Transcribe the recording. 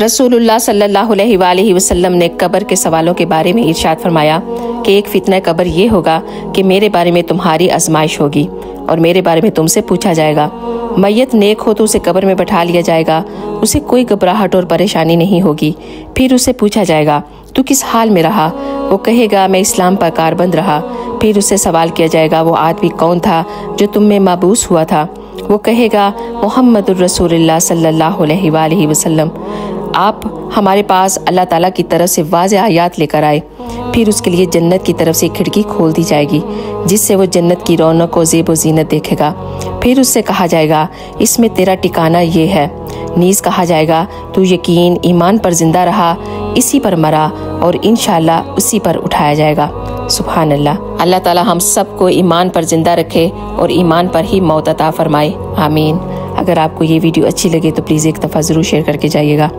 रसूलुल्लाह सल्लल्लाहु अलैहि वसल्लम ने कब्र के सवालों के बारे में इरशाद फरमाया कि एक फितना कब्र ये होगा कि मेरे बारे में तुम्हारी आजमाइश होगी और मेरे बारे में तुमसे पूछा जाएगा। मैयत नेक हो तो उसे कब्र में बैठा लिया जाएगा, उसे कोई घबराहट और परेशानी नहीं होगी। फिर उसे पूछा जाएगा तू किस हाल में रहा? वो कहेगा मैं इस्लाम पर कारबंद रहा। फिर उससे सवाल किया जाएगा वो आदमी कौन था जो तुम में माबूस हुआ था? वो कहेगा मोहम्मदुर रसूलुल्लाह सल्लल्लाहु अलैहि वसल्लम। आप हमारे पास अल्लाह ताला की तरफ से वाज़ेह आयात लेकर आए। फिर उसके लिए जन्नत की तरफ से खिड़की खोल दी जाएगी जिससे वो जन्नत की रौनक और ज़ेब व ज़ीनत देखेगा। फिर उससे कहा जाएगा इसमें तेरा ठिकाना ये है। नीज़ कहा जाएगा तू यकीन ईमान पर जिंदा रहा, इसी पर मरा और इंशाअल्लाह उसी पर उठाया जाएगा। सुभान अल्लाह। अल्लाह ताला हम सबको ईमान पर जिंदा रखे और ईमान पर ही मौत अता फरमाए। आमीन। अगर आपको ये वीडियो अच्छी लगे तो प्लीज़ एक दफ़ा ज़रूर शेयर करके जाइएगा।